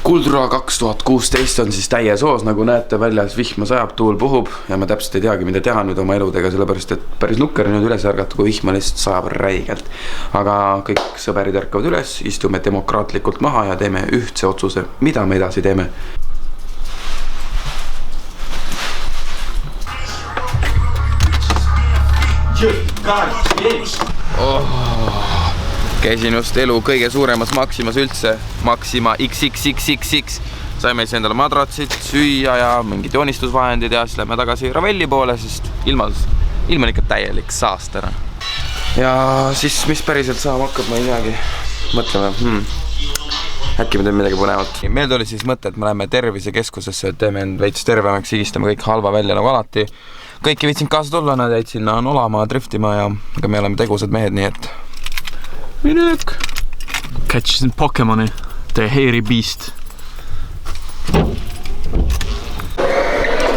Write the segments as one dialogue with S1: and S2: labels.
S1: Kuldrula 2016 on siis täies hoos, nagu näete, väljas vihma sajab, tuul puhub ja ma täpselt ei teagi, mida teha nüüd oma eludega, sellepärast et päris nukker nüüd üles ärgata, kui vihma lihtsalt sajab räigelt. Aga kõik sõberid ärkavad üles, istume demokraatlikult maha ja teeme ühtse otsuse, mida me edasi teeme. Käisin just elu kõige suuremas Maximas üldse, Maxima XXXXX. Saime siis endale madratsid, süüa ja mingid joonistusvahendid ja siis lähme tagasi Ravelli poole, sest ilma on ikka täielik saastena. Ja siis mis päriselt saama hakkab, ma ei teagi. Mõtleme, äkki me teeme midagi põnevat. Meil tuli siis mõte, et me läheme tervisekeskusesse, et teeme end veits tervemaks, higistame kõik halva välja nagu alati. Kõiki viitsin kaasa tulla, nad jäid sinna nolama, driftima ja me oleme tegusad mehed, nii et minek.
S2: Catchasin Pokemoni, The Hairy Beast.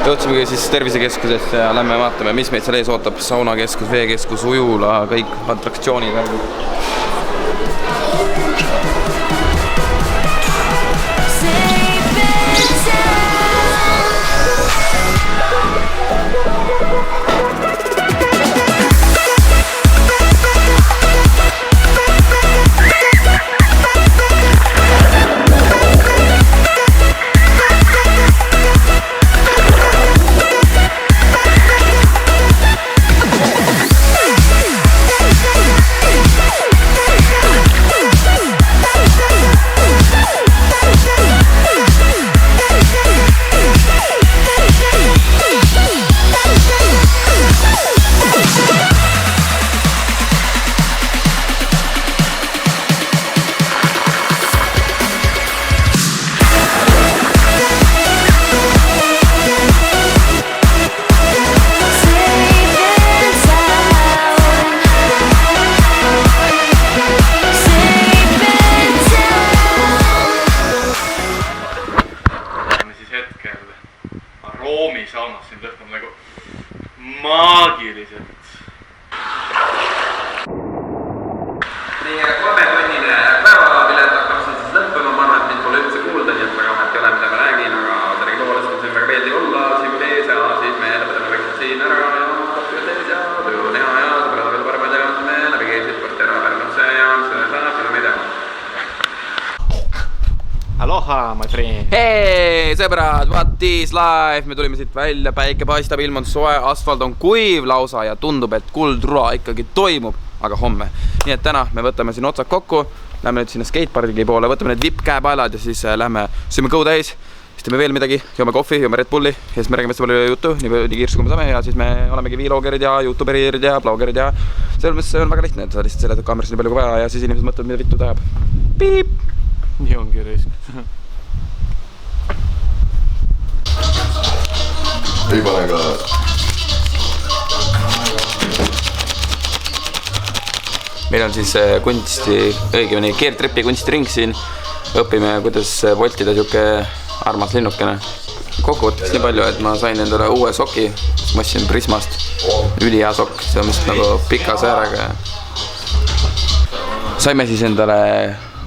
S1: Jõudsimegi siis tervisekeskusesse ja lähme vaatame, mis meid seal ees ootab. Saunakeskus, veekeskus, ujula, kõik atraktsioonid.
S2: Aroomisaunas siin lõhnab nagu maagiliselt.
S1: Nii 3-tunnine päevapilet hakkab siis lõppema, ma arvan, et mind pole üldse kuulda, nii et väga amet ei ole, mida ma räägin, aga sellega poolest on siin väga meeldiv olla siin tees ja siis me lõpetame vaikselt siin ära ja kohtuja tees ja töö on hea ja sõbrad veel paremad ja me läbi keesid korti ära Pärnusse ja see saab ja me ei tea.
S2: Aloha, my friend!
S1: Hei, sõbrad, what is life? Me tulime siit välja, päike paistab, ilm on soe, asfalt on kuiv lausa ja tundub, et Kuldrula ikkagi toimub, aga homme. Nii et täna me võtame siin otsad kokku, lähme nüüd sinna skatepargi poole, võtame need vipp-käepaelad ja siis lähme sööme kõu täis, siis teeme veel midagi, joome kohvi, joome Red Bulli ja siis me räägime palju juttu, nii kiirsu kui me saame ja siis me olemegi vloggerid ja youtuberid ja bloggerid ja selles on väga lihtne, et sa lihtsalt seletad kaamerasse nii palju kui vaja ja siis inimesed mõtlevad, mida vittu ta ajab. Piip!
S2: Nii ongi risk.
S3: Ei pane ka.
S1: Meil on siis kunsti, õigemini keertripi kunstiring siin. Õpime, kuidas voltida siuke armas linnukene. Kokkuvõtteks nii palju, et ma sain endale uue soki. Ma ostsin Prismast. Ülihea sokk, see on vist nagu pika säärega. Saime siis endale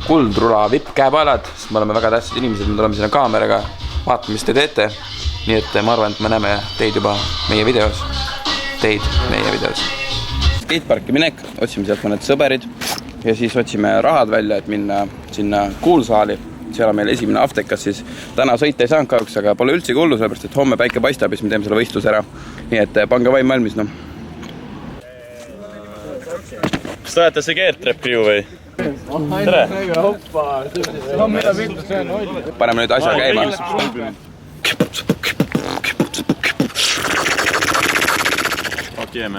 S1: Kuldrula vipp-käepaelad, sest me oleme väga tähtsad inimesed, me oleme sinna kaameraga, vaatame, mis te teete. Nii et ma arvan, et me näeme teid juba meie videos. Skateparki minek, otsime sealt mõned sõberid ja siis otsime rahad välja, et minna sinna kuulsaali. Seal on meil esimene aftekas, siis täna sõita ei saanud kahjuks, aga pole üldse hullu, sellepärast et homme päike paistab ja siis me teeme selle võistluse ära. Nii et pange vaim valmis, noh.
S2: Kas te olete see keertrep kriu või? Tere!
S1: Paneme nüüd asja käima.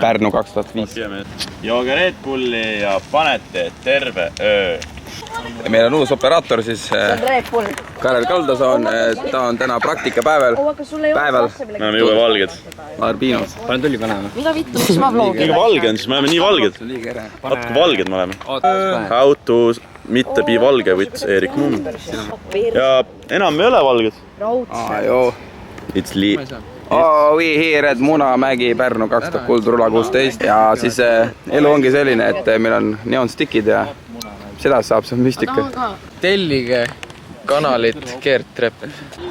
S1: Pärnu 2005.
S2: Jooge Red Bulli ja panete terve öö.
S1: Meil on uus operaator siis Karel Kaldasoon, ta on täna praktikapäeval.
S2: Me oleme jube valged.
S1: Arbinos.
S4: Panen tülli panema. Mida vittu, miks ma vlogin?
S2: Liiga valge on siis, me oleme nii valged. Vaatku valged me oleme. How to mitte be valge with Erik Mumm. Ja enam me ei ole valged. It's Lee.
S1: We here at Munamägi, Pärnu 2000 Kuldrula 16 ja siis elu ongi selline, et meil on neonstikid ja seda saab, see on müstika.
S4: Tellige
S1: kanalit Gert Trepp.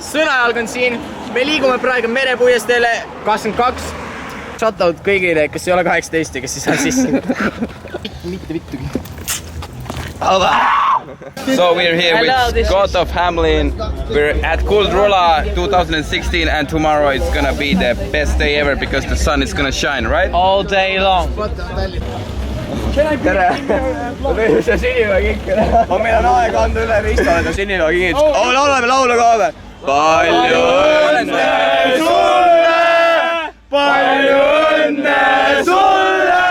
S3: Sõnajalg on siin, me liigume praegu merepuiesteele 22. Shoutout kõigile, kes ei ole 18 ja kes ei saa sisse. Mitte vittugi.
S1: So we're here with Scott of Hamlin. We're at Kuldrula 2016 and tomorrow it's gonna be the best day ever because the sun is gonna shine, right?
S3: All day long. Tere! Ma tõin see sinilookink. Meil on aega anda üle Ristolle sinilookingid. Laulame laulu ka või? Palju õnne sulle! Palju õnne sulle!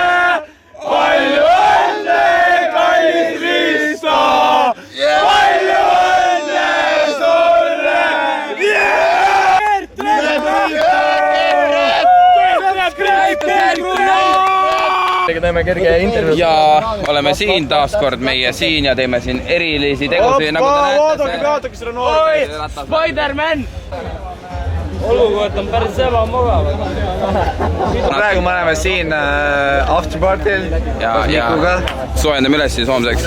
S3: Palju õnne, kallis Risto! Palju õnne sulle! Teeme kerge intervjuu.
S1: Ja oleme siin taaskord meie siin ja teeme siin erilisi tegusid nagu te näete.
S3: Vaadake seda noori! Spider-Man! Olukord on päris ebamugav. Praegu me oleme siin afterpartil
S1: ja soojendame üles siis homseks.